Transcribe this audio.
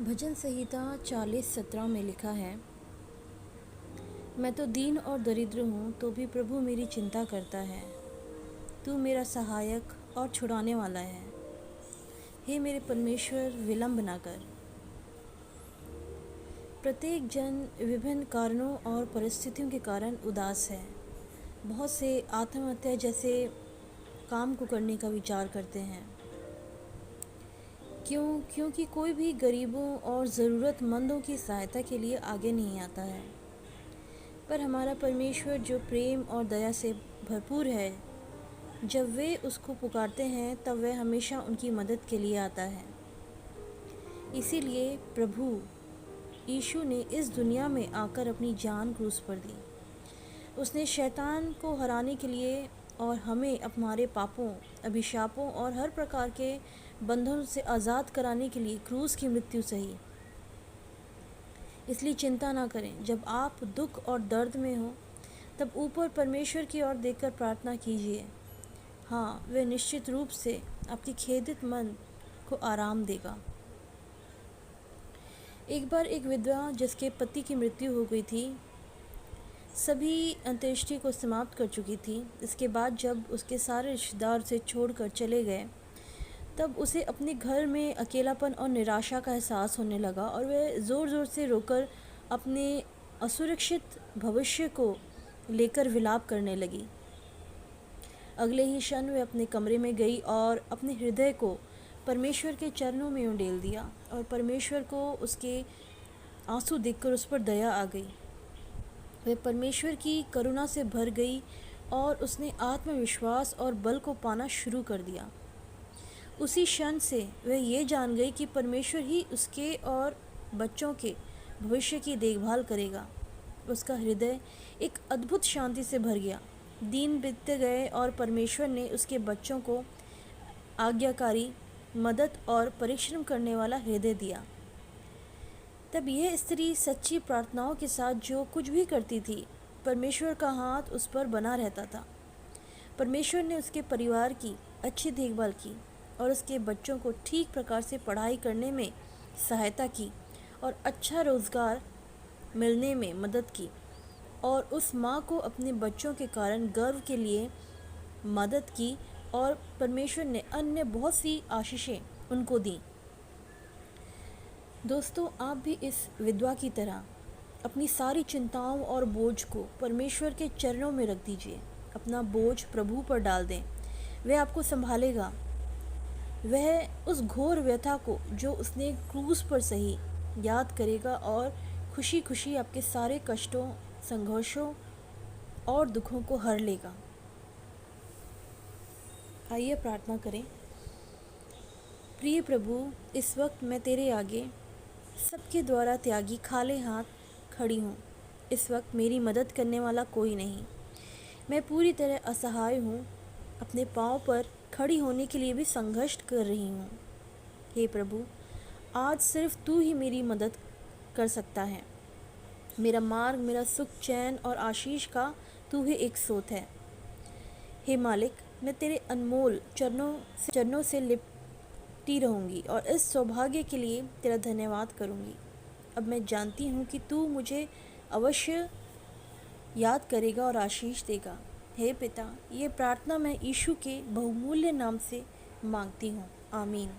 भजन संहिता 40:17 में लिखा है, मैं तो दीन और दरिद्र हूँ तो भी प्रभु मेरी चिंता करता है। तू मेरा सहायक और छुड़ाने वाला है। हे मेरे परमेश्वर, विलंब ना कर। प्रत्येक जन विभिन्न कारणों और परिस्थितियों के कारण उदास है। बहुत से आत्महत्या जैसे काम को करने का विचार करते हैं। क्योंकि कोई भी गरीबों और ज़रूरतमंदों की सहायता के लिए आगे नहीं आता है। पर हमारा परमेश्वर जो प्रेम और दया से भरपूर है, जब वे उसको पुकारते हैं तब वह हमेशा उनकी मदद के लिए आता है। इसीलिए प्रभु यीशु ने इस दुनिया में आकर अपनी जान क्रूस पर दी। उसने शैतान को हराने के लिए और हमें हमारे पापों, अभिशापों और हर प्रकार के बंधनों से आज़ाद कराने के लिए क्रूस की मृत्यु सही। इसलिए चिंता ना करें। जब आप दुख और दर्द में हो तब ऊपर परमेश्वर की ओर देखकर प्रार्थना कीजिए। हाँ, वह निश्चित रूप से आपके खेदित मन को आराम देगा। एक बार एक विधवा जिसके पति की मृत्यु हो गई थी, सभी अंत्येष्टि को समाप्त कर चुकी थी। इसके बाद जब उसके सारे रिश्तेदार उसे छोड़कर चले गए तब उसे अपने घर में अकेलापन और निराशा का एहसास होने लगा और वह ज़ोर ज़ोर से रोकर अपने असुरक्षित भविष्य को लेकर विलाप करने लगी। अगले ही क्षण वह अपने कमरे में गई और अपने हृदय को परमेश्वर के चरणों में उंडेल दिया और परमेश्वर को उसके आंसू देखकर उस पर दया आ गई। वह परमेश्वर की करुणा से भर गई और उसने आत्मविश्वास और बल को पाना शुरू कर दिया। उसी क्षण से वह ये जान गई कि परमेश्वर ही उसके और बच्चों के भविष्य की देखभाल करेगा। उसका हृदय एक अद्भुत शांति से भर गया। दिन बीतते गए और परमेश्वर ने उसके बच्चों को आज्ञाकारी, मदद और परिश्रम करने वाला हृदय दिया। तब यह स्त्री सच्ची प्रार्थनाओं के साथ जो कुछ भी करती थी, परमेश्वर का हाथ उस पर बना रहता था। परमेश्वर ने उसके परिवार की अच्छी देखभाल की और उसके बच्चों को ठीक प्रकार से पढ़ाई करने में सहायता की और अच्छा रोज़गार मिलने में मदद की और उस माँ को अपने बच्चों के कारण गर्व के लिए मदद की और परमेश्वर ने अन्य बहुत सी आशीषें उनको दी। दोस्तों, आप भी इस विधवा की तरह अपनी सारी चिंताओं और बोझ को परमेश्वर के चरणों में रख दीजिए। अपना बोझ प्रभु पर डाल दें, वह आपको संभालेगा। वह उस घोर व्यथा को जो उसने क्रूस पर सही याद करेगा और खुशी खुशी आपके सारे कष्टों, संघर्षों और दुखों को हर लेगा। आइए प्रार्थना करें। प्रिय प्रभु, इस वक्त मैं तेरे आगे सबके द्वारा त्यागी खाली हाथ खड़ी हूँ। इस वक्त मेरी मदद करने वाला कोई नहीं। मैं पूरी तरह असहाय हूँ। अपने पाँव पर खड़ी होने के लिए भी संघर्ष कर रही हूँ। हे प्रभु, आज सिर्फ तू ही मेरी मदद कर सकता है। मेरा मार्ग, मेरा सुख, चैन और आशीष का तू ही एक स्रोत है। हे मालिक, मैं तेरे अनमोल चरणों से लिपटी रहूँगी और इस सौभाग्य के लिए तेरा धन्यवाद करूँगी। अब मैं जानती हूँ कि तू मुझे अवश्य याद करेगा और आशीष देगा। हे पिता, ये प्रार्थना मैं यीशु के बहुमूल्य नाम से मांगती हूँ। आमीन।